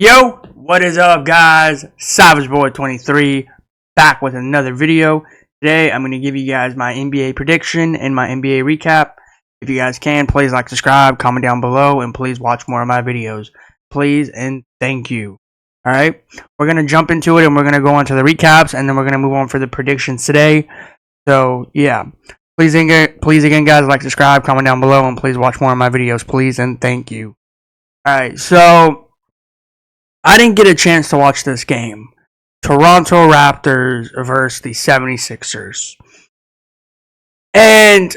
Yo, what is up, guys? Savage Boy 23 back with another video. Today, I'm going to give you guys my NBA prediction and my NBA recap. If you guys can, please like, subscribe, comment down below, and please watch more of my videos. Please and thank you. Alright, we're going to jump into it and we're going to go on to the recaps and then we're going to move on for the predictions today. So, yeah. Please again, guys, like, subscribe, comment down below, and please watch more of my videos. Please and thank you. Alright, so I didn't get a chance to watch this game. Toronto Raptors versus the 76ers. And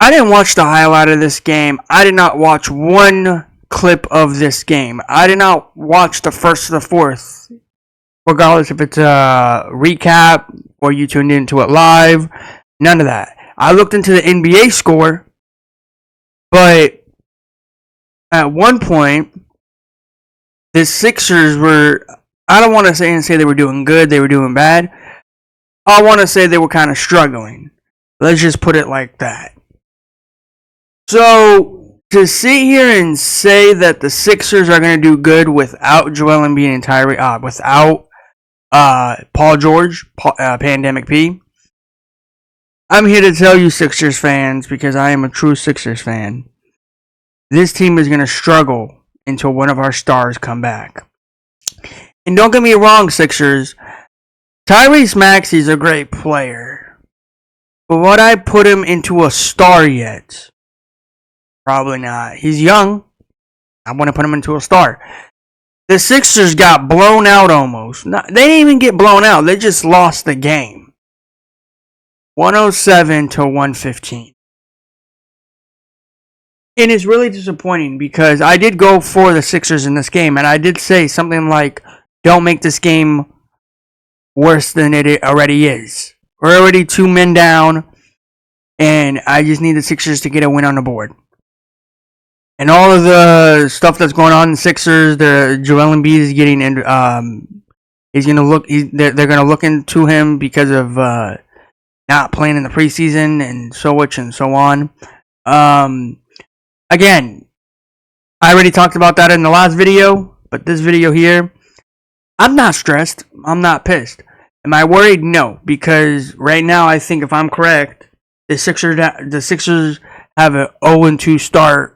I didn't watch the highlight of this game. I did not watch one clip of this game. I did not watch the first to the fourth. Regardless if it's a recap or you tuned into it live. None of that. I looked into the NBA score. But at one point, the Sixers were, I don't want to say they were doing good, they were doing bad. I want to say they were kind of struggling. Let's just put it like that. So, to sit here and say that the Sixers are going to do good without Joel Embiid and Tyrese, without Paul George, Pandemic P, I'm here to tell you, Sixers fans, because I am a true Sixers fan, this team is going to struggle until one of our stars come back. And don't get me wrong, Sixers, Tyrese Maxey's a great player. But would I put him into a star yet? Probably not. He's young. I want to put him into a star. The Sixers got blown out almost. They didn't even get blown out. They just lost the game. 107 to 115. And it's really disappointing because I did go for the Sixers in this game. And I did say something like, don't make this game worse than it already is. We're already 2 men down. And I just need the Sixers to get a win on the board. And all of the stuff that's going on in the Sixers, Joel Embiid is getting in. He's gonna look. They're gonna look into him because of not playing in the preseason and so much and so on. Again, I already talked about that in the last video, but this video here, I'm not stressed. I'm not pissed. Am I worried? No, because right now I think if I'm correct, the Sixers have an 0-2 start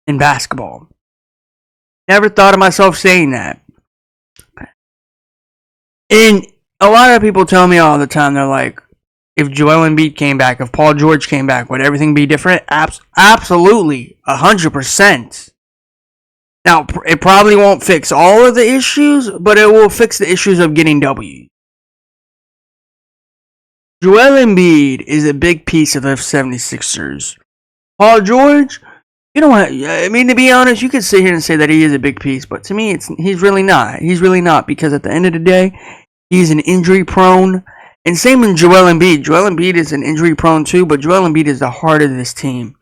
in basketball. Never thought of myself saying that. And a lot of people tell me all the time, they're like, if Joel Embiid came back, if Paul George came back, would everything be different? Absolutely, 100%. Now, it probably won't fix all of the issues, but it will fix the issues of getting W. Joel Embiid is a big piece of the 76ers. Paul George, you know what? I mean, to be honest, you could sit here and say that he is a big piece, but to me, he's really not. He's really not, because at the end of the day, he's an injury prone. And same with Joel Embiid. Joel Embiid is an injury prone too, but Joel Embiid is the heart of this team.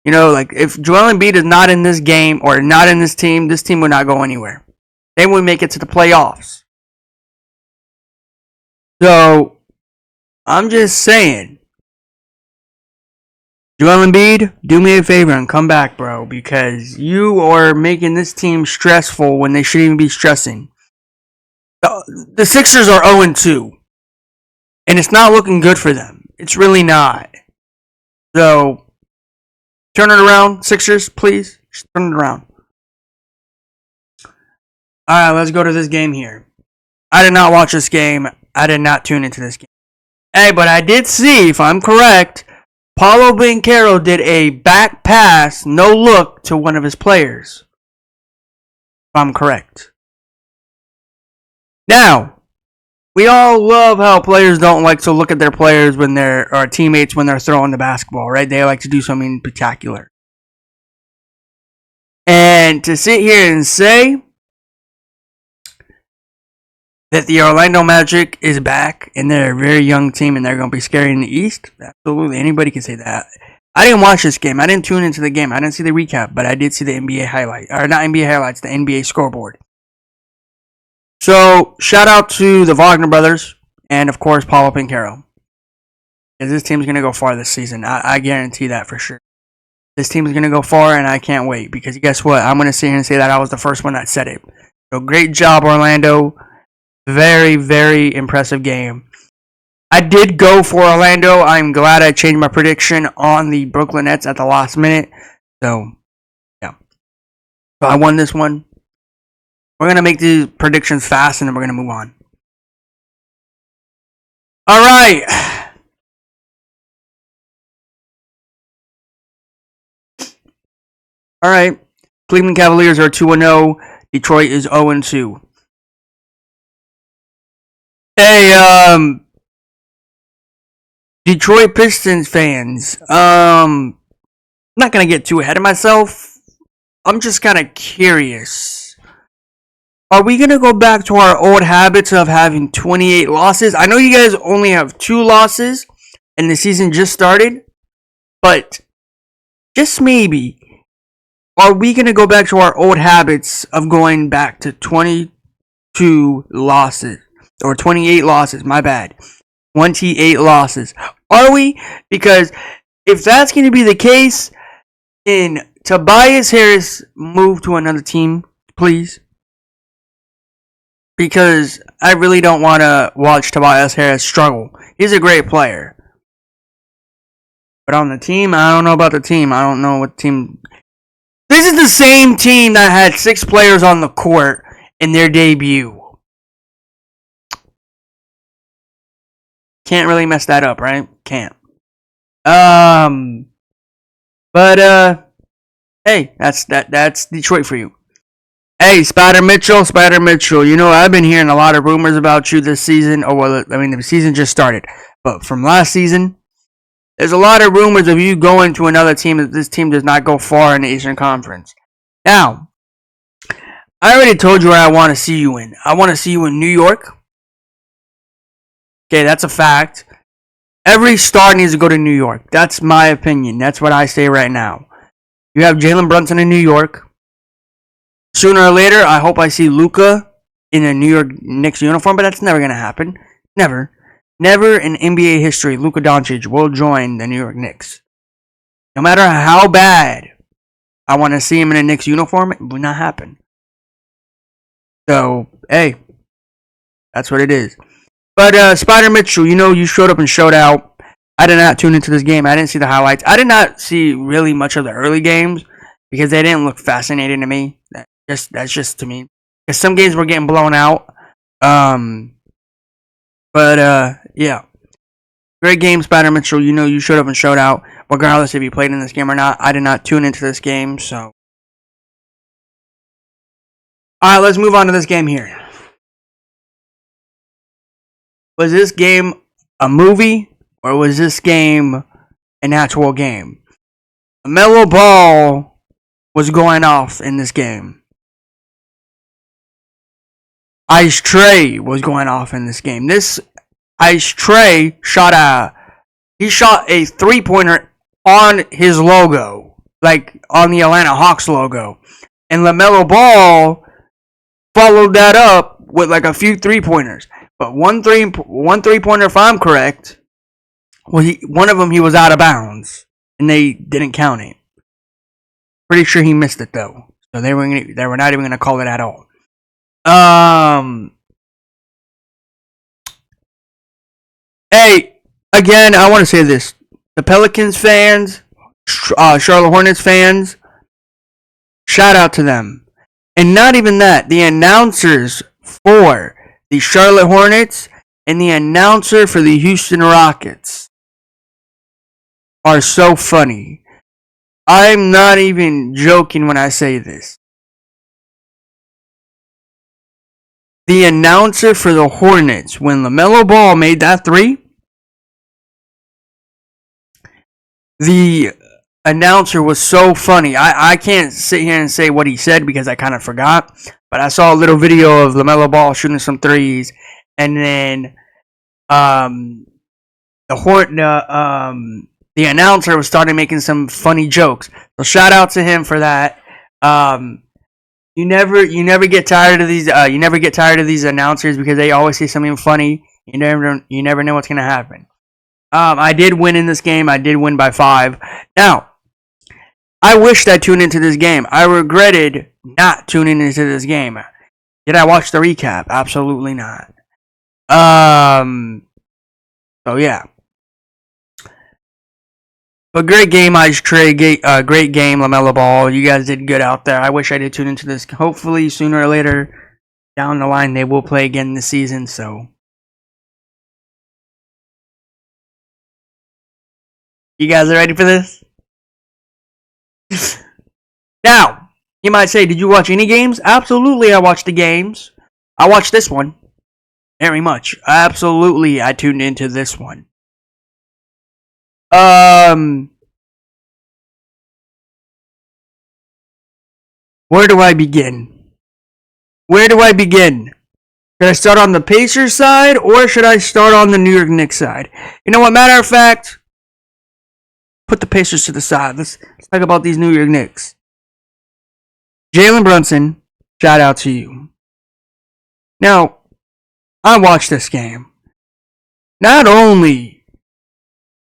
You know, like if Joel Embiid is not in this game or not in this team would not go anywhere. They wouldn't make it to the playoffs. So, I'm just saying, Joel Embiid, do me a favor and come back, bro, because you are making this team stressful when they shouldn't even be stressing. The Sixers are 0-2. And it's not looking good for them. It's really not. So, turn it around, Sixers, please. Just turn it around. Alright, let's go to this game here. I did not watch this game. I did not tune into this game. Hey, but I did see, if I'm correct, Paolo Banchero did a back pass, no look, to one of his players. If I'm correct. Now, we all love how players don't like to look at their players or teammates when they're throwing the basketball, right? They like to do something spectacular. And to sit here and say that the Orlando Magic is back and they're a very young team and they're going to be scary in the East, absolutely, anybody can say that. I didn't watch this game. I didn't tune into the game. I didn't see the recap, but I did see the NBA highlight. Or not NBA highlights, the NBA scoreboard. So, shout out to the Wagner brothers and, of course, Paolo Banchero. Because this team's going to go far this season. I guarantee that for sure. This team is going to go far, and I can't wait because guess what? I'm going to sit here and say that I was the first one that said it. So great job, Orlando. Very, very impressive game. I did go for Orlando. I'm glad I changed my prediction on the Brooklyn Nets at the last minute. So, yeah. So I won this one. We're going to make these predictions fast, and then we're going to move on. All right. All right. Cleveland Cavaliers are 2-0. Detroit is 0-2. Hey, Detroit Pistons fans. I'm not gonna get too ahead of myself. I'm just kind of curious. Are we gonna go back to our old habits of having 28 losses? I know you guys only have 2 losses, and the season just started. But just maybe, are we gonna go back to our old habits of going back to 22 losses or 28 losses? My bad. 28 losses. Are we? Because if that's going to be the case, then Tobias Harris move to another team, please. Because I really don't want to watch Tobias Harris struggle. He's a great player. But on the team, I don't know about the team. I don't know what team. This is the same team that had 6 players on the court in their debut. Can't really mess that up, right? Can't. But hey, that's Detroit for you. Hey, Spider Mitchell, you know, I've been hearing a lot of rumors about you this season. Oh, well, I mean, the season just started. But from last season, there's a lot of rumors of you going to another team that this team does not go far in the Eastern Conference. Now, I already told you where I want to see you in. I want to see you in New York. Okay, that's a fact. Every star needs to go to New York. That's my opinion. That's what I say right now. You have Jalen Brunson in New York. Sooner or later, I hope I see Luka in a New York Knicks uniform, but that's never going to happen. Never. Never in NBA history, Luka Doncic will join the New York Knicks. No matter how bad I want to see him in a Knicks uniform, it will not happen. So, hey, that's what it is. But Spider Mitchell, you know, you showed up and showed out. I did not tune into this game. I didn't see the highlights. I did not see really much of the early games because they didn't look fascinating to me. That's just to me. Because some games were getting blown out. Yeah. Great game, Spider Mitchell. You know, you showed up and showed out. Regardless if you played in this game or not, I did not tune into this game, so. Alright, let's move on to this game here. Was this game a movie or was this game an actual game? LaMelo Ball was going off in this game. Ice Trae was going off in this game. This Ice Trae shot a 3-pointer on his logo, like on the Atlanta Hawks logo. And LaMelo Ball followed that up with like a few 3-pointers. But one 3-pointer, if I'm correct, one of them he was out of bounds, and they didn't count it. Pretty sure he missed it though, so they were not even gonna call it at all. Hey, again, I want to say this: the Pelicans fans, Charlotte Hornets fans, shout out to them, and not even that, the announcers for the Charlotte Hornets and the announcer for the Houston Rockets are so funny. I'm not even joking when I say this. The announcer for the Hornets, when LaMelo Ball made that 3, the announcer was so funny. I can't sit here and say what he said because I kind of forgot. But I saw a little video of LaMelo Ball shooting some threes, and then the announcer was starting making some funny jokes. So shout out to him for that. You never get tired of these. You never get tired of these announcers because they always say something funny. You never know what's gonna happen. I did win in this game. I did win by 5. Now, I wished I tuned into this game. I regretted not tuning into this game. Did I watch the recap? Absolutely not. So yeah. But great game, Ice Tray. Great game, LaMelo Ball. You guys did good out there. I wish I did tune into this. Hopefully, sooner or later down the line, they will play again this season. So, you guys are ready for this? Now, you might say, did you watch any games? Absolutely, I watched the games. I watched this one. Very much. Absolutely, I tuned into this one. Where do I begin? Where do I begin? Should I start on the Pacers side or should I start on the New York Knicks side? You know what, matter of fact, put the Pacers to the side. Let's talk about these New York Knicks. Jalen Brunson, shout out to you. Now, I watched this game. Not only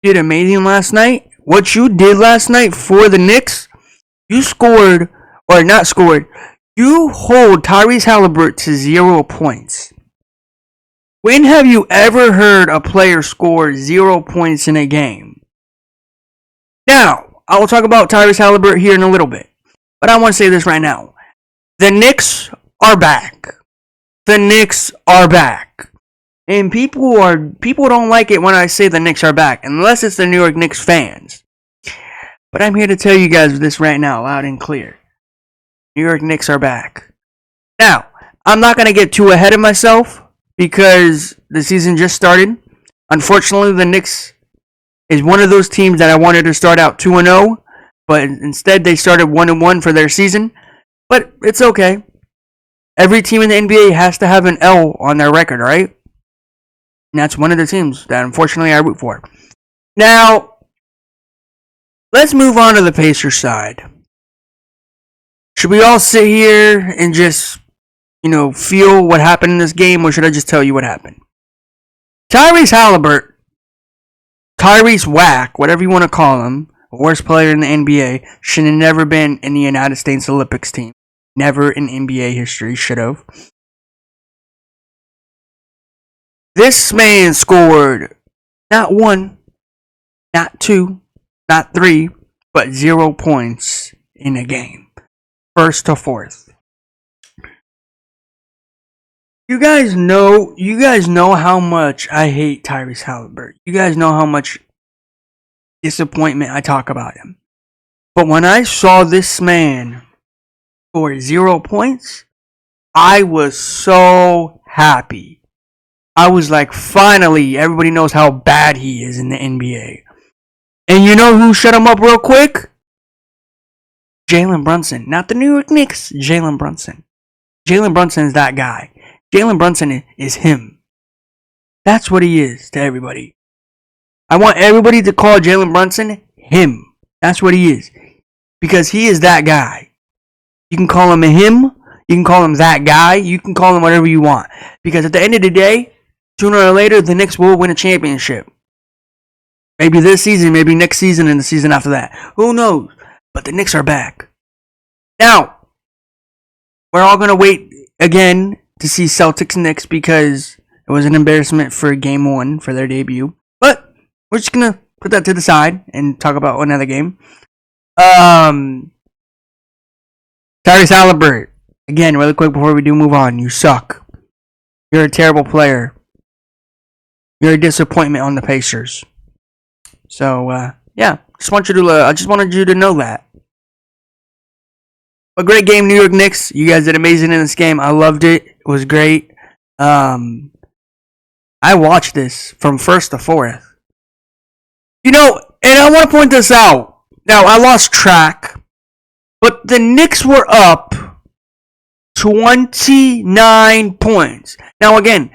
did amazing last night, what you did last night for the Knicks, you scored, or not scored, you hold Tyrese Haliburton to 0 points. When have you ever heard a player score 0 points in a game? Now, I will talk about Tyrese Haliburton here in a little bit. But I want to say this right now. The Knicks are back. The Knicks are back. And people don't like it when I say the Knicks are back, unless it's the New York Knicks fans. But I'm here to tell you guys this right now, loud and clear. New York Knicks are back. Now, I'm not going to get too ahead of myself because the season just started. Unfortunately, the Knicks is one of those teams that I wanted to start out 2-0, but instead they started 1-1 for their season. But it's okay. Every team in the NBA has to have an L on their record, right? And that's one of the teams that unfortunately I root for. Now, let's move on to the Pacers side. Should we all sit here and just, feel what happened in this game, or should I just tell you what happened? Tyrese Haliburton, Tyrese Whack, whatever you want to call him, worst player in the NBA, should have never been in the United States Olympics team. Never in NBA history, should have. This man scored not 1, not 2, not 3, but 0 points in a game. First to fourth. You guys know how much I hate Tyrese Haliburton. You guys know how much disappointment I talk about him. But when I saw this man score 0 points, I was so happy. I was like, finally, everybody knows how bad he is in the NBA. And you know who shut him up real quick? Jalen Brunson. Not the New York Knicks, Jalen Brunson. Jalen Brunson is that guy. Jalen Brunson is him. That's what he is to everybody. I want everybody to call Jalen Brunson him. That's what he is. Because he is that guy. You can call him a him. You can call him that guy. You can call him whatever you want. Because at the end of the day, sooner or later, the Knicks will win a championship. Maybe this season, maybe next season, and the season after that. Who knows? But the Knicks are back. Now, we're all going to wait again to see Celtics Knicks because it was an embarrassment for game 1 for their debut. But we're just going to put that to the side and talk about another game. Tyrese Haliburton. Again, really quick before we do move on. You suck. You're a terrible player. You're a disappointment on the Pacers. So, yeah. I just wanted you to know that. A great game, New York Knicks. You guys did amazing in this game. I loved it. It was great. I watched this from first to fourth. And I want to point this out. Now, I lost track, but the Knicks were up 29 points. Now, again,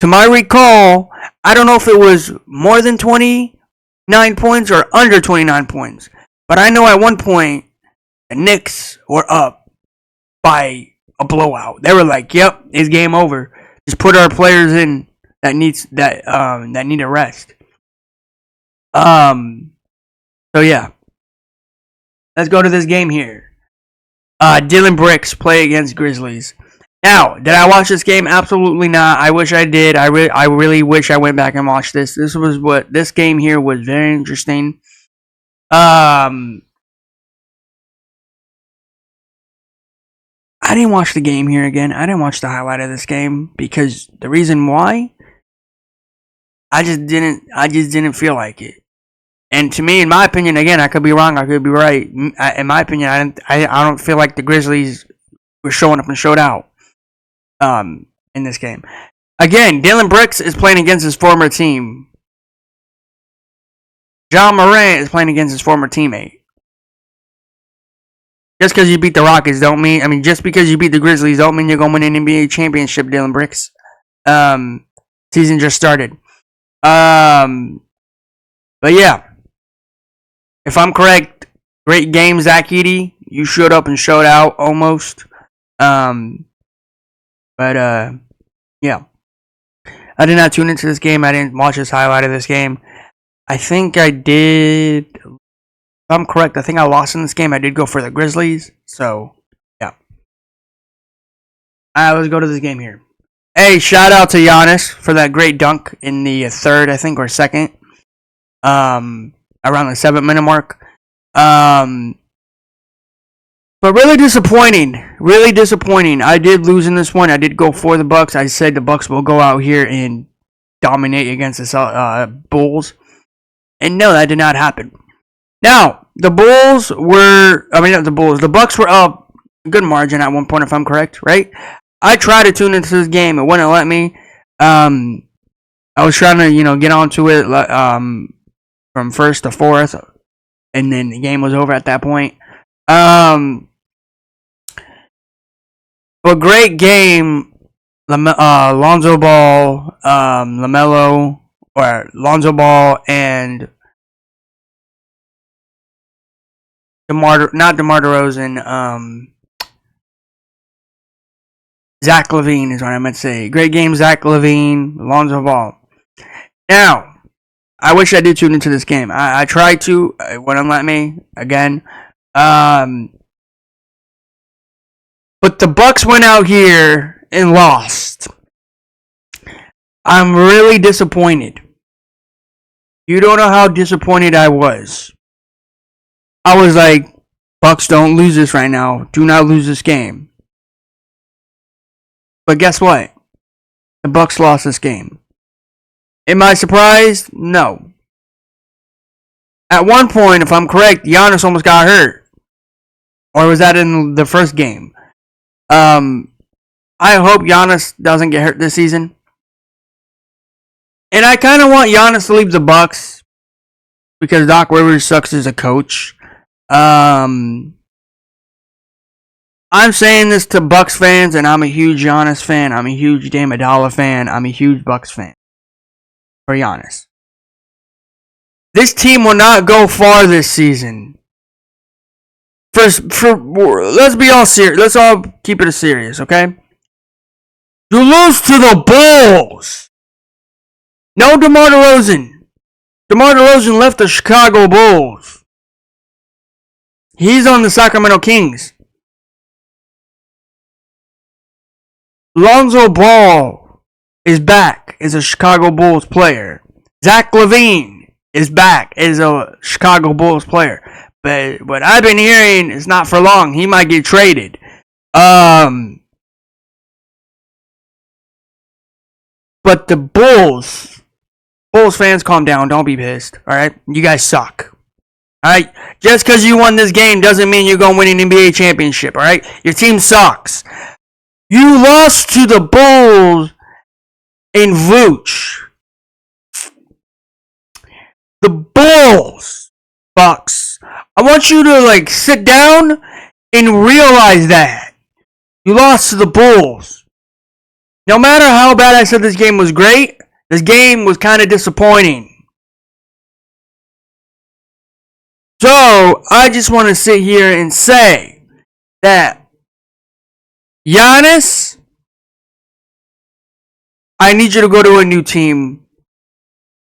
to my recall, I don't know if it was more than 29 points or under 29 points. But I know at one point, the Knicks were up by a blowout. They were like, "Yep, it's game over. Just put our players in that need a rest." So yeah, let's go to this game here. Dillon Brooks play against Grizzlies. Now, did I watch this game? Absolutely not. I wish I did. I really wish I went back and watched this. This game here was very interesting. I didn't watch the game here again. I didn't watch the highlight of this game because the reason why, I just didn't feel like it. And to me, in my opinion, again, I could be wrong, I could be right. In my opinion, I don't feel like the Grizzlies were showing up and showed out in this game. Again, Dillon Brooks is playing against his former team. Ja Morant is playing against his former teammate. Just because you beat the Rockets don't mean, just because you beat the Grizzlies don't mean you're going to win an NBA championship, Dillon Brooks. Season just started. But yeah. If I'm correct, great game, Zach Edey. You showed up and showed out almost. Yeah. I did not tune into this game. I didn't watch this highlight of this game. I think I did. If I'm correct, I think I lost in this game. I did go for the Grizzlies. So, yeah. Alright, let's go to this game here. Hey, shout out to Giannis for that great dunk in the third, I think, or second. Around the 7-minute mark. But really disappointing. Really disappointing. I did lose in this one. I did go for the Bucks. I said the Bucks will go out here and dominate against the Bulls. And no, that did not happen. Now, the Bucks were up a good margin at one point, if I'm correct, right? I tried to tune into this game. It wouldn't let me. I was trying to, get onto it, from first to fourth, and then the game was over at that point. But great game, Lonzo Ball, LaMelo, or Lonzo Ball and DeMar DeRozan, Zach LaVine is what I meant to say. Great game, Zach LaVine, Lonzo Ball. Now, I wish I did tune into this game. I tried to. It wouldn't let me again. But the Bucks went out here and lost. I'm really disappointed. You don't know how disappointed I was. I was like, Bucks, don't lose this right now. Do not lose this game. But guess what? The Bucks lost this game. Am I surprised? No. At one point, if I'm correct, Giannis almost got hurt. Or was that in the first game? I hope Giannis doesn't get hurt this season. And I kind of want Giannis to leave the Bucks because Doc Rivers sucks as a coach. I'm saying this to Bucks fans, and I'm a huge Giannis fan. I'm a huge Dame Adala fan. I'm a huge Bucks fan. For Giannis, this team will not go far this season. Let's be all serious. Let's all keep it serious, okay? You lose to the Bulls. No DeMar DeRozan. DeMar DeRozan left the Chicago Bulls. He's on the Sacramento Kings. Lonzo Ball is back as a Chicago Bulls player. Zach LaVine is back as a Chicago Bulls player. But what I've been hearing is not for long. He might get traded. But the Bulls fans, calm down. Don't be pissed. Alright? You guys suck. Alright? Just because you won this game doesn't mean you're going to win an NBA championship. Alright? Your team sucks. You lost to the Bulls in Vooch. The Bulls, Bucks. I want you to sit down and realize that you lost to the Bulls. No matter how bad I said this game was great, this game was kind of disappointing. So I just want to sit here and say that Giannis, I need you to go to a new team,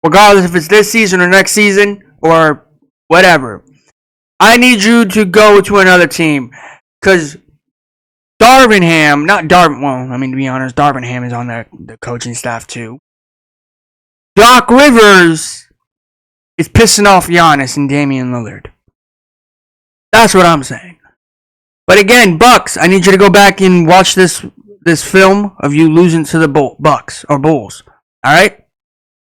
regardless if it's this season or next season or whatever. I need you to go to another team. Because Darvingham, not Darvin, well, I mean, to be honest, Darvingham is on the coaching staff too. Doc Rivers is pissing off Giannis and Damian Lillard. That's what I'm saying. But again, Bucks, I need you to go back and watch this film of you losing to the Bucks or Bulls. All right?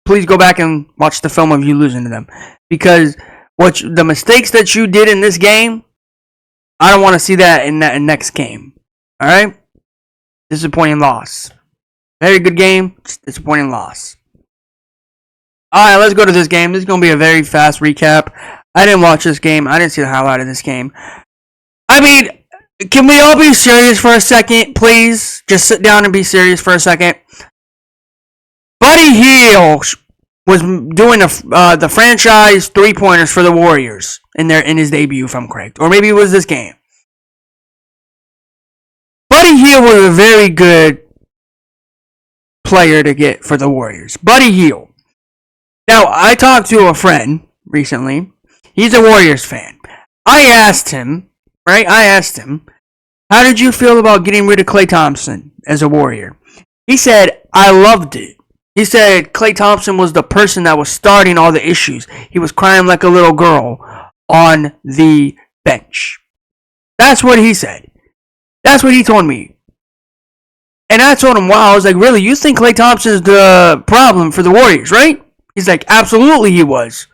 Please go back and watch the film of you losing to them. Because the mistakes that you did in this game, I don't want to see that in that next game. All right? Disappointing loss. Very good game, disappointing loss. All right, let's go to this game. This is going to be a very fast recap. I didn't watch this game. I didn't see the highlight of this game. I mean, can we all be serious for a second, please? Just sit down and be serious for a second. Buddy Hield was doing the franchise 3-pointers for the Warriors in his debut, if I'm correct. Or maybe it was this game. Buddy Hield was a very good player to get for the Warriors. Buddy Hield. Now, I talked to a friend recently. He's a Warriors fan. I asked him, how did you feel about getting rid of Klay Thompson as a Warrior? He said, I loved it. He said Klay Thompson was the person that was starting all the issues. He was crying like a little girl on the bench. That's what he said. That's what he told me. And I told him, wow, I was like, really? You think Klay Thompson is the problem for the Warriors, right? He's like, absolutely he was.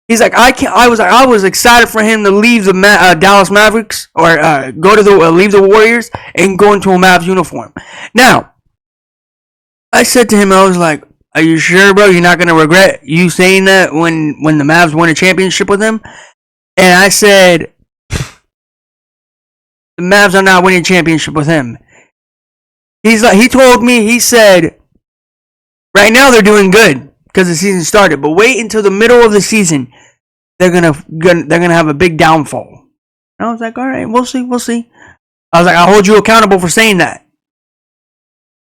He's like, I was excited for him to leave the Dallas Mavericks or leave the Warriors and go into a Mavs uniform. Now, I said to him, I was like, are you sure, bro? You're not gonna regret you saying that when the Mavs won a championship with him? And I said, the Mavs are not winning a championship with him. He told me, he said, right now they're doing good because the season started, but wait until the middle of the season, they're gonna have a big downfall. And I was like, all right, we'll see. I was like, I'll hold you accountable for saying that.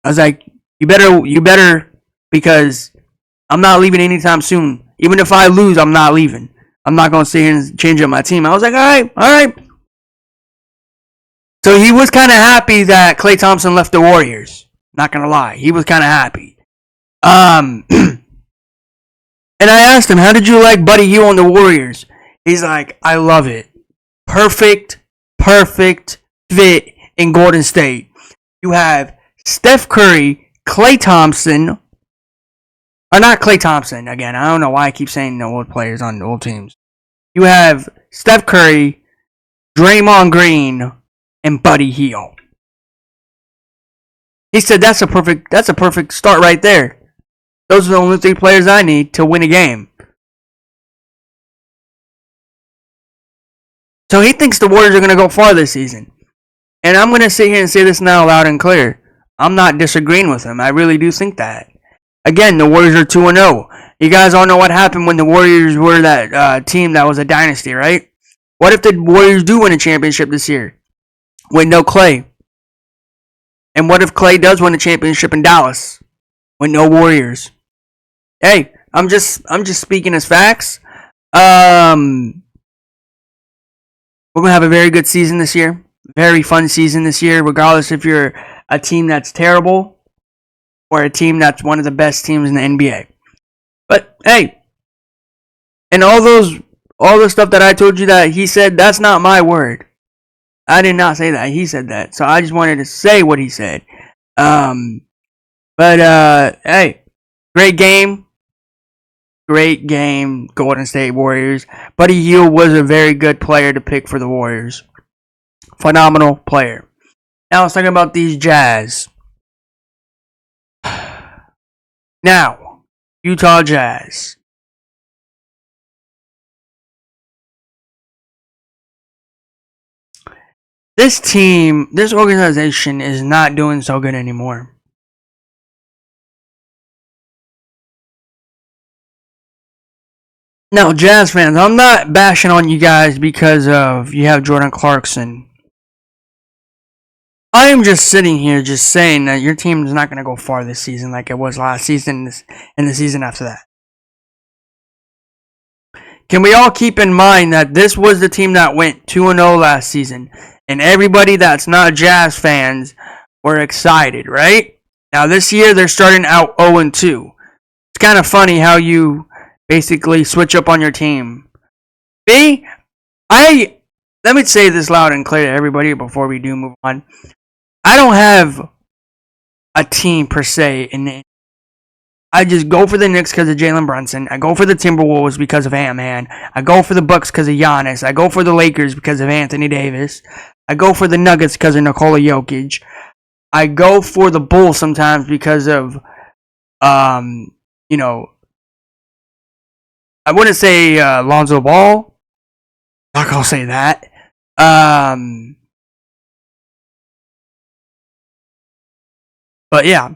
I was like, you better, because I'm not leaving anytime soon. Even if I lose, I'm not leaving. I'm not gonna sit here and change up my team. I was like, all right. So he was kind of happy that Klay Thompson left the Warriors. Not gonna lie, he was kind of happy. And I asked him, how did you like Buddy Hield on the Warriors? He's like, I love it. Perfect fit in Golden State. You have Steph Curry, Klay Thompson, or not Klay Thompson, again, I don't know why I keep saying the old players on the old teams. You have Steph Curry, Draymond Green, and Buddy Hield. He said that's a perfect start right there. Those are the only 3 players I need to win a game. So he thinks the Warriors are going to go far this season. And I'm going to sit here and say this now loud and clear. I'm not disagreeing with him. I really do think that. Again, the Warriors are 2-0. You guys all know what happened when the Warriors were that team that was a dynasty, right? What if the Warriors do win a championship this year with no Klay? And what if Klay does win a championship in Dallas with no Warriors? Hey, I'm just speaking as facts. We're gonna have a very good season this year. Very fun season this year, regardless if you're a team that's terrible or a team that's one of the best teams in the NBA. But hey, and all the stuff that I told you that he said, that's not my word. I did not say that. He said that. So I just wanted to say what he said. Hey, great game. Great game, Golden State Warriors. Buddy Hield was a very good player to pick for the Warriors. Phenomenal player. Now let's talk about these Jazz. Now, Utah Jazz. This team, this organization is not doing so good anymore. Now, Jazz fans, I'm not bashing on you guys because of you have Jordan Clarkson. I am just sitting here just saying that your team is not going to go far this season like it was last season and the season after that. can we all keep in mind that this was the team that went 2-0 last season, and everybody that's not Jazz fans were excited, right? Now this year they're starting out 0-2. It's kind of funny how you basically switch up on your team. Let me say this loud and clear to everybody before we do move on. I don't have a team per se, and I just go for the Knicks because of Jalen Brunson. I go for the Timberwolves because of Ant-Man. I go for the Bucks because of Giannis. I go for the Lakers because of Anthony Davis. I go for the Nuggets because of Nikola Jokic. I go for the Bulls sometimes because of, you know, I wouldn't say Lonzo Ball. Not gonna say that. But yeah.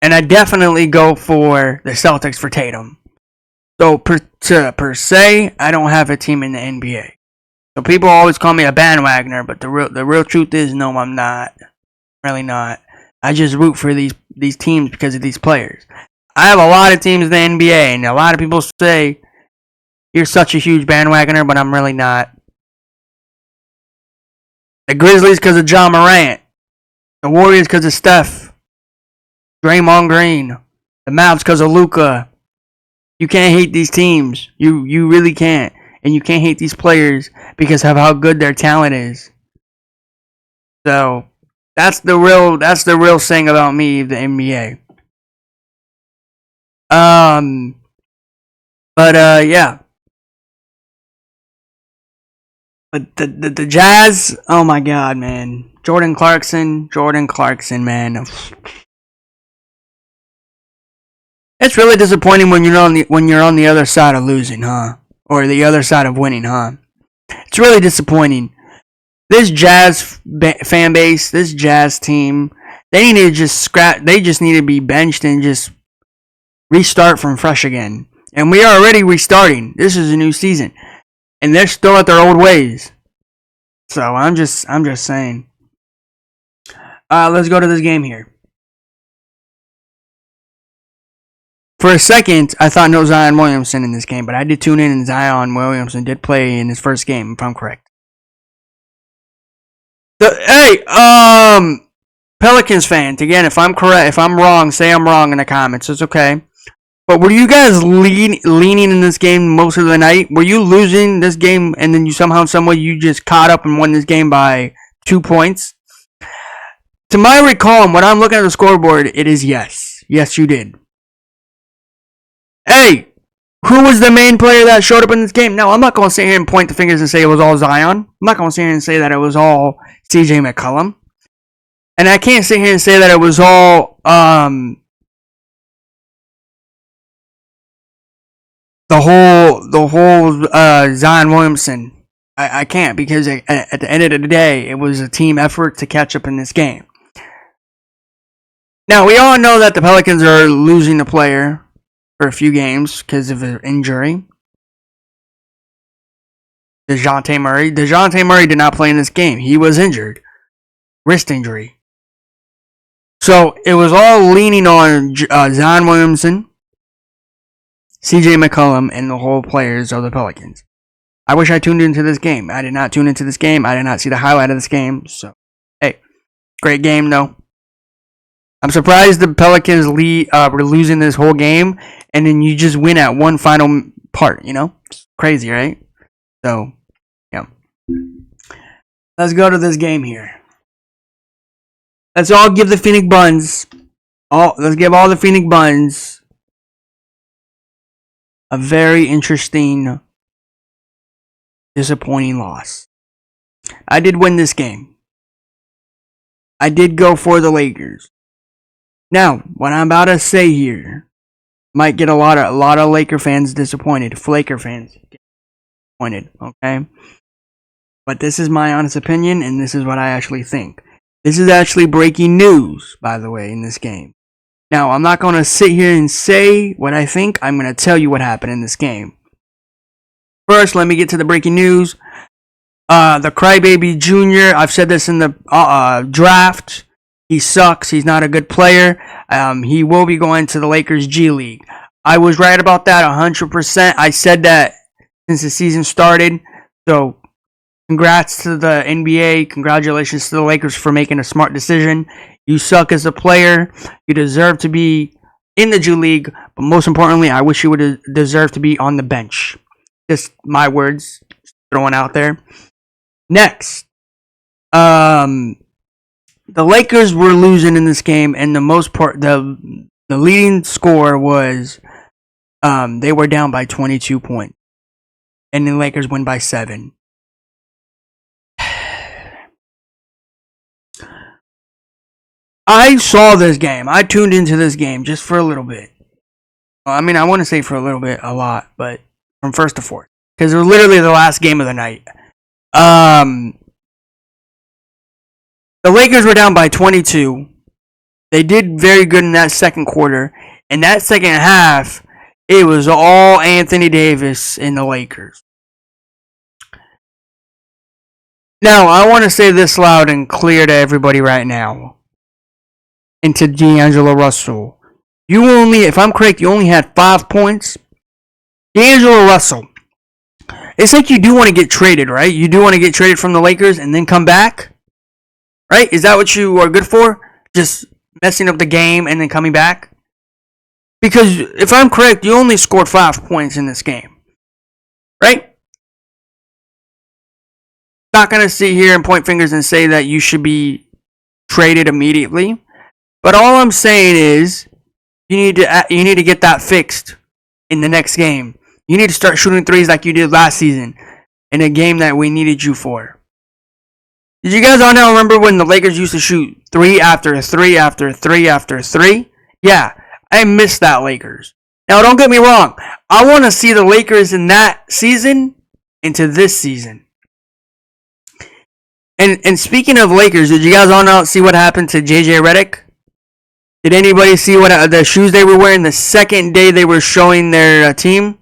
And I definitely go for the Celtics for Tatum. So per se, I don't have a team in the NBA. So people always call me a bandwagoner, but the real truth is, no, I'm not. Really not. I just root for these teams because of these players. I have a lot of teams in the NBA, and a lot of people say you're such a huge bandwagoner, but I'm really not. The Grizzlies because of John Morant. The Warriors because of Steph. Draymond Green. The Mavs because of Luka. You can't hate these teams. You really can't. And you can't hate these players because of how good their talent is. So that's the real thing about me, the NBA. Yeah. But the Jazz, oh my god, man. Jordan Clarkson, man. It's really disappointing when you're on the other side of losing, huh? Or the other side of winning, huh? It's really disappointing. This Jazz fan base, this Jazz team, they need to just they just need to be benched and just restart from fresh again. And we are already restarting. This is a new season, and they're still at their old ways. So I'm just saying. Let's go to this game here. For a second, I thought no Zion Williamson in this game, but I did tune in and Zion Williamson did play in his first game, if I'm correct. Pelicans fans, again, if I'm correct, if I'm wrong, say I'm wrong in the comments. It's okay. But were you guys leaning in this game most of the night? Were you losing this game and then you somehow, someway, you just caught up and won this game by 2 points? To my recall, and when I'm looking at the scoreboard, it is yes. Yes, you did. Hey, who was the main player that showed up in this game? No, I'm not going to sit here and point the fingers and say it was all Zion. I'm not going to sit here and say that it was all CJ McCollum. And I can't sit here and say that it was all the whole Zion Williamson. I can't, because at the end of the day, it was a team effort to catch up in this game. Now, we all know that the Pelicans are losing a player for a few games because of an injury. DeJounte Murray. DeJounte Murray did not play in this game. He was injured. Wrist injury. So, it was all leaning on Zion Williamson, CJ McCollum, and the whole players of the Pelicans. I wish I tuned into this game. I did not tune into this game. I did not see the highlight of this game. So, hey, great game though. I'm surprised the Pelicans were losing this whole game, and then you just win at one final part, you know? It's crazy, right? So, yeah. Let's go to this game here. Let's all give the Phoenix Buns, let's give all the Phoenix Buns a very interesting, disappointing loss. I did win this game. I did go for the Lakers. Now, what I'm about to say here might get a lot of Laker fans disappointed. Flaker fans disappointed, okay? But this is my honest opinion, and this is what I actually think. This is actually breaking news, by the way, in this game. Now, I'm not going to sit here and say what I think. I'm going to tell you what happened in this game. First, let me get to the breaking news. The Crybaby Jr., I've said this in the draft. He sucks. He's not a good player. He will be going to the Lakers G League. I was right about that 100%. I said that since the season started. So, congrats to the NBA. Congratulations to the Lakers for making a smart decision. You suck as a player. You deserve to be in the G League. But most importantly, I wish you would have deserved to be on the bench. Just my words throwing out there. Next, the Lakers were losing in this game, and the leading score was they were down by 22 points, and the Lakers win by 7. I saw this game. I tuned into this game just for a little bit. I mean, I want to say for a little bit, a lot, but from first to fourth, because it was literally the last game of the night. The Lakers were down by 22. They did very good in that second quarter. In that second half, it was all Anthony Davis in the Lakers. Now, I want to say this loud and clear to everybody right now. And to D'Angelo Russell. You only, if I'm correct, you only had 5 points. D'Angelo Russell. It's like you do want to get traded, right? You do want to get traded from the Lakers and then come back? Right? Is that what you are good for? Just messing up the game and then coming back? Because if I'm correct, you only scored 5 points in this game. Right? Not going to sit here and point fingers and say that you should be traded immediately. But all I'm saying is you need to get that fixed in the next game. You need to start shooting threes like you did last season in a game that we needed you for. Did you guys all now remember when the Lakers used to shoot 3 after 3 after 3 after 3? Yeah, I miss that Lakers. Now, don't get me wrong. I want to see the Lakers in that season into this season. And speaking of Lakers, did you guys all now see what happened to JJ Redick? Did anybody see what the shoes they were wearing the second day they were showing their team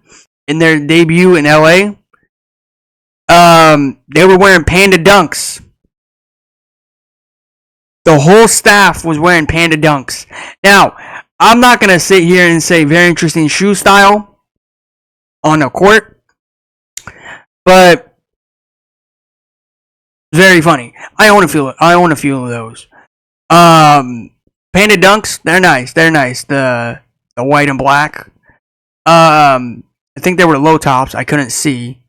in their debut in LA? They were wearing Panda Dunks. The whole staff was wearing Panda Dunks. Now, I'm not going to sit here and say very interesting shoe style on the court, but very funny. I own a few of those. Panda Dunks, they're nice. They're nice. The white and black. I think they were low tops. I couldn't see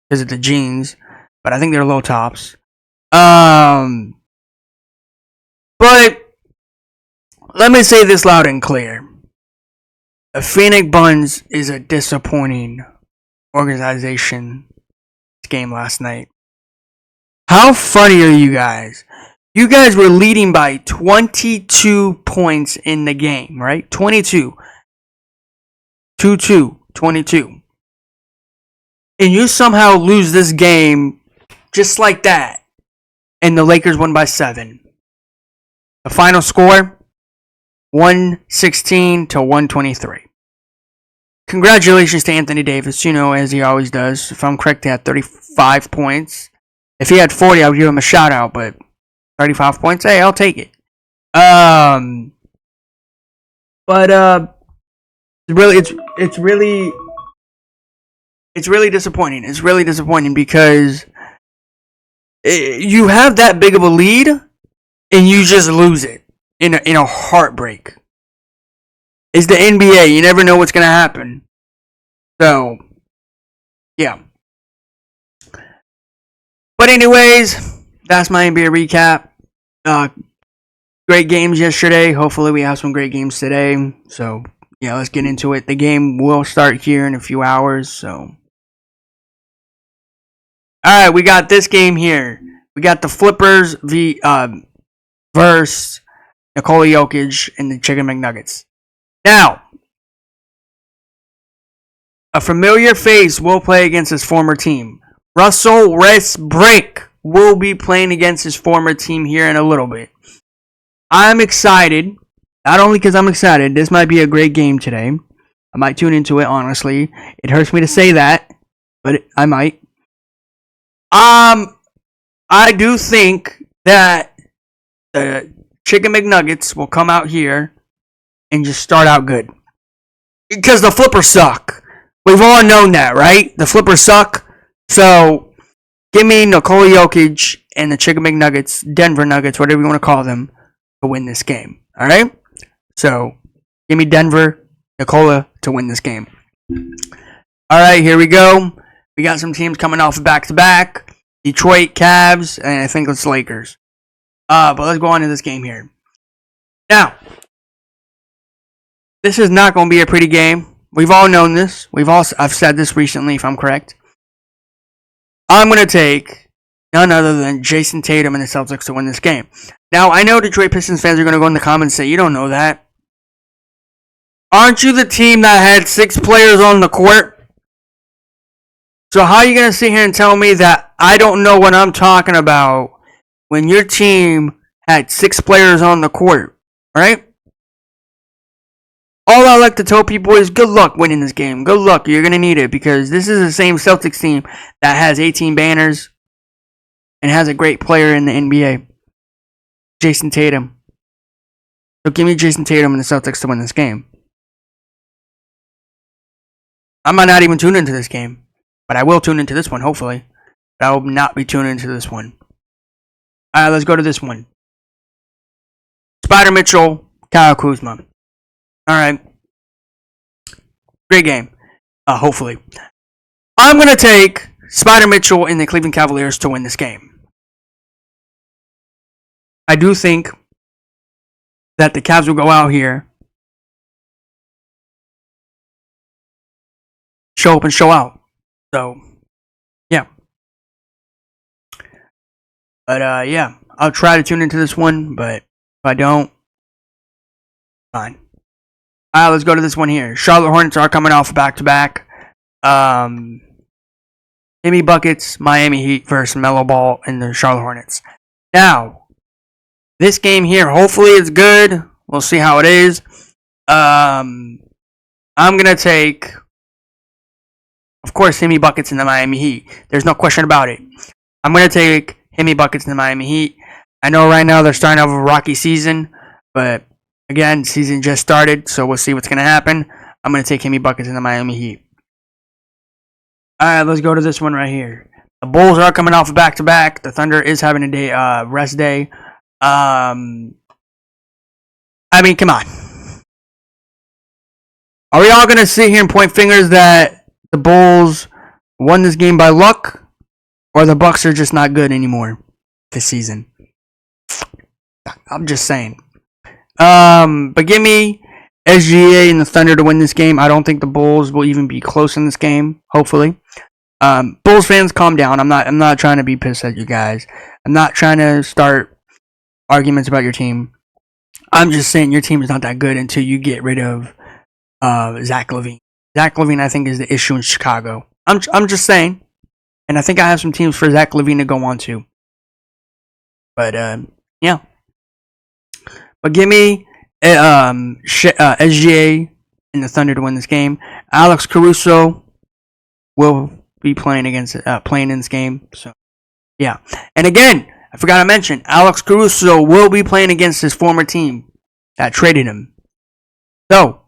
because of the jeans, but I think they're low tops. But let me say this loud and clear. The Phoenix Suns is a disappointing organization. This game last night. How funny are you guys? You guys were leading by 22 points in the game, right? 22. 2-2. 22. And you somehow lose this game just like that. And the Lakers won by 7. The final score, 116 to 123. Congratulations to Anthony Davis, as he always does. If I'm correct, he had 35 points. If he had 40, I would give him a shout out, but 35 points, hey, I'll take it. It's really disappointing. It's really disappointing because you have that big of a lead and you just lose it in a heartbreak. It's the NBA. You never know what's gonna happen. So, yeah. But anyways, that's my NBA recap. Great games yesterday. Hopefully we have some great games today. So, yeah, let's get into it. The game will start here in a few hours. So, alright, we got this game here. We got the Flippers versus Nikola Jokic and the Chicken McNuggets. Now, a familiar face will play against his former team. Russell Westbrook will be playing against his former team here in a little bit. I'm excited. Not only because I'm excited, this might be a great game today. I might tune into it, honestly. It hurts me to say that, but I might. I do think that the Chicken McNuggets will come out here and just start out good. Because the Flippers suck. We've all known that, right? The Flippers suck. So, give me Nikola Jokic and the Chicken McNuggets, Denver Nuggets, whatever you want to call them, to win this game. Alright? So, give me Denver, Nikola to win this game. Alright, here we go. We got some teams coming off back-to-back. Detroit, Cavs, and I think it's Lakers. But let's go on to this game here. Now, this is not going to be a pretty game. We've all known this. I've said this recently, if I'm correct. I'm going to take none other than Jason Tatum and the Celtics to win this game. Now, I know Detroit Pistons fans are going to go in the comments and say, you don't know that. Aren't you the team that had 6 players on the court? So how are you going to sit here and tell me that I don't know what I'm talking about when your team had 6 players on the court, right? All I like to tell people is good luck winning this game. Good luck. You're going to need it because this is the same Celtics team that has 18 banners and has a great player in the NBA, Jason Tatum. So give me Jason Tatum and the Celtics to win this game. I might not even tune into this game, but I will tune into this one, hopefully. But I will not be tuning into this one. Alright, let's go to this one. Spider Mitchell, Kyle Kuzma. Alright. Great game. Hopefully. I'm going to take Spider Mitchell and the Cleveland Cavaliers to win this game. I do think that the Cavs will go out here, show up and show out. So, yeah. But, yeah. I'll try to tune into this one, but if I don't, fine. Alright, let's go to this one here. Charlotte Hornets are coming off back-to-back. Jimmy Buckets, Miami Heat versus Melo Ball and the Charlotte Hornets. Now, this game here, hopefully it's good. We'll see how it is. I'm going to take, of course, Jimmy Buckets and the Miami Heat. There's no question about it. I'm going to take Jimmy Buckets and the Miami Heat. I know right now they're starting off a rocky season, but again, season just started, so we'll see what's going to happen. I'm going to take Jimmy Buckets and the Miami Heat. Alright, let's go to this one right here. The Bulls are coming off back-to-back. The Thunder is having a day, rest day. I mean, come on. Are we all going to sit here and point fingers that the Bulls won this game by luck? Or the Bucks are just not good anymore this season? I'm just saying. But give me SGA and the Thunder to win this game. I don't think the Bulls will even be close in this game, hopefully. Bulls fans, calm down. I'm not trying to be pissed at you guys. I'm not trying to start arguments about your team. I'm just saying your team is not that good until you get rid of Zach LaVine. Zach LaVine, I think, is the issue in Chicago. I'm just saying. And I think I have some teams for Zach LaVine to go on to. But, yeah. But give me SGA and the Thunder to win this game. Alex Caruso will be playing in this game. So, yeah. And again, I forgot to mention, Alex Caruso will be playing against his former team that traded him. So,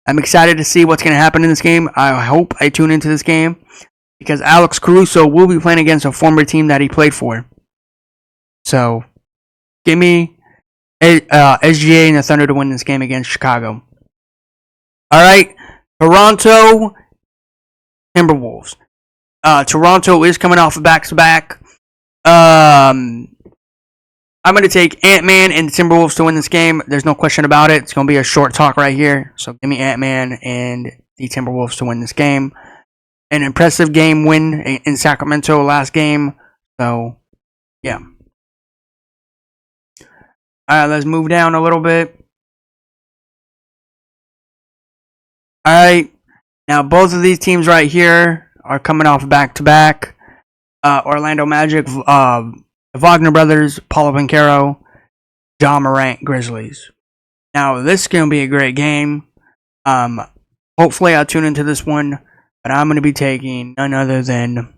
I'm excited to see what's going to happen in this game. I hope I tune into this game because Alex Caruso will be playing against a former team that he played for. So, give me SGA and the Thunder to win this game against Chicago. Alright, Toronto Timberwolves. Toronto is coming off a back-to-back. I'm going to take Ant-Man and the Timberwolves to win this game. There's no question about it. It's going to be a short talk right here. So give me Ant-Man and the Timberwolves to win this game. An impressive game win in Sacramento last game. So, yeah. Alright, let's move down a little bit. Alright, now both of these teams right here are coming off back-to-back. Orlando Magic, Wagner Brothers, Paulo Banchero, Ja Morant, Grizzlies. Now, this is going to be a great game. Hopefully, I'll tune into this one, but I'm going to be taking none other than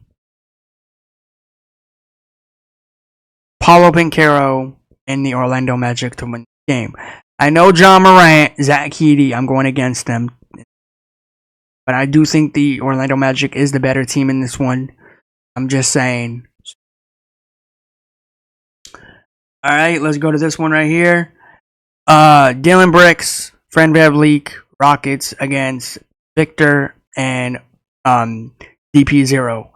Paulo Banchero and the Orlando Magic to win the game. I know Ja Morant, Zach Edey, I'm going against them. but I do think the Orlando Magic is the better team in this one. I'm just saying. All right, let's go to this one right here. Dylan Bricks, Fred VanVleet, Rockets against Victor and DP0.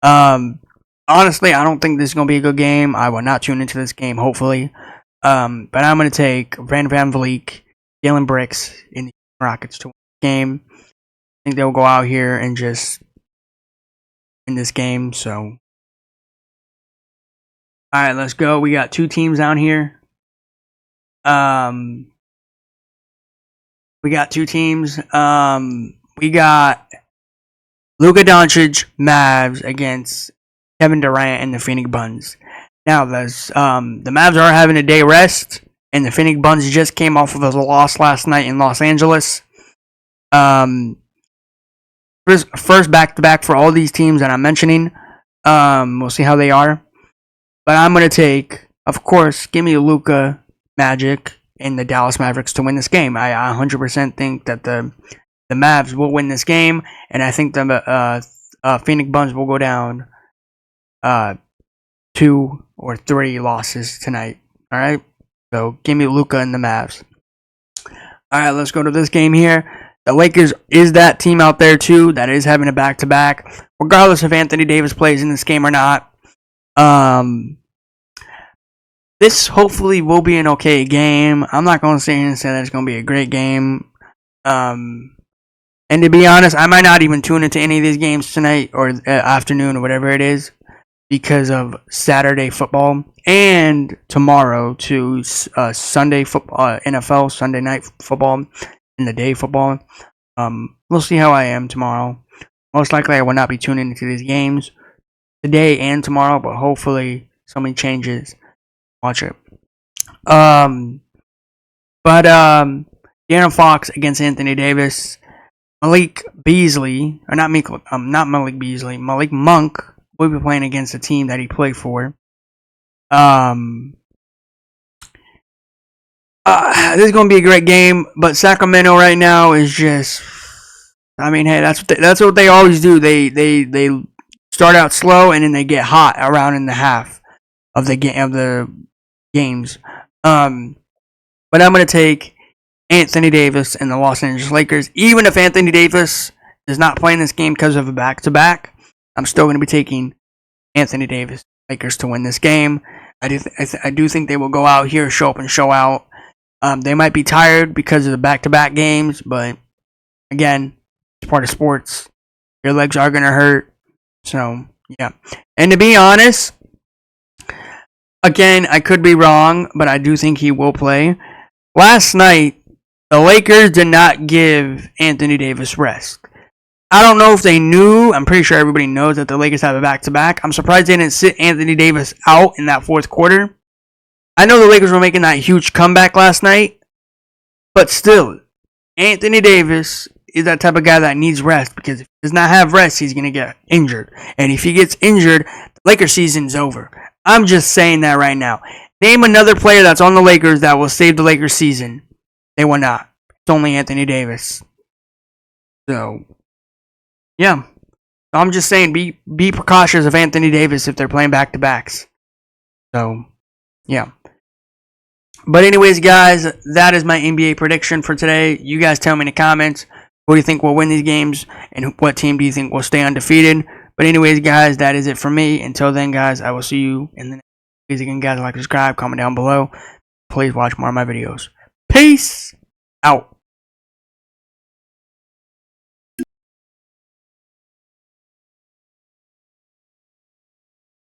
Honestly, I don't think this is going to be a good game. I will not tune into this game, hopefully. But I'm going to take Fred VanVleet, Dylan Bricks in the Rockets to win the game. I think they'll go out here and just win this game. So, all right, let's go. We got two teams down here. We got two teams. We got Luka Doncic Mavs against Kevin Durant and the Phoenix Suns. Now, the Mavs are having a day rest, and the Phoenix Suns just came off of a loss last night in Los Angeles. First back-to-back for all these teams that I'm mentioning. We'll see how they are. But I'm going to take, of course, give me Luka Magic and the Dallas Mavericks to win this game. I 100% think that the Mavs will win this game, and I think the Phoenix Suns will go down 2 or 3 losses tonight. All right, so give me Luka and the Mavs. All right, let's go to this game here. The Lakers is that team out there too that is having a back-to-back, regardless if Anthony Davis plays in this game or not. This hopefully will be an okay game. I'm not going to sit here and say that it's going to be a great game. And to be honest, I might not even tune into any of these games tonight or afternoon or whatever it is because of Saturday football and tomorrow to Sunday football, NFL Sunday night football and the day football. We'll see how I am tomorrow. Most likely I will not be tuning into these games today and tomorrow, but hopefully something changes. Watch it. De'Aaron Fox against Anthony Davis. Malik Beasley, or not Malik Beasley. Malik Monk will be playing against the team that he played for. This is going to be a great game, but Sacramento right now is just. I mean, hey, that's what they always do. They start out slow and then they get hot around in the half of the games. But I'm going to take Anthony Davis and the Los Angeles Lakers. Even if Anthony Davis is not playing this game because of a back-to-back, I'm still going to be taking Anthony Davis Lakers to win this game. I do think they will go out here, show up and show out. They might be tired because of the back-to-back games, but again, it's part of sports. Your legs are going to hurt. So, yeah. And to be honest, again, I could be wrong, but I do think he will play. Last night, the Lakers did not give Anthony Davis rest. I don't know if they knew. I'm pretty sure everybody knows that the Lakers have a back-to-back. I'm surprised they didn't sit Anthony Davis out in that fourth quarter. I know the Lakers were making that huge comeback last night, but still, Anthony Davis is that type of guy that needs rest because if he does not have rest, he's going to get injured. And if he gets injured, the Lakers season's over. I'm just saying that right now. Name another player that's on the Lakers that will save the Lakers season. They will not. It's only Anthony Davis. So, yeah. I'm just saying be precautious of Anthony Davis if they're playing back-to-backs. So, yeah. But anyways, guys, that is my NBA prediction for today. You guys tell me in the comments who do you think will win these games and what team do you think will stay undefeated. But anyways, guys, that is it for me. Until then, guys, I will see you in the next. Please again, guys, like, subscribe, comment down below. Please watch more of my videos. Peace out.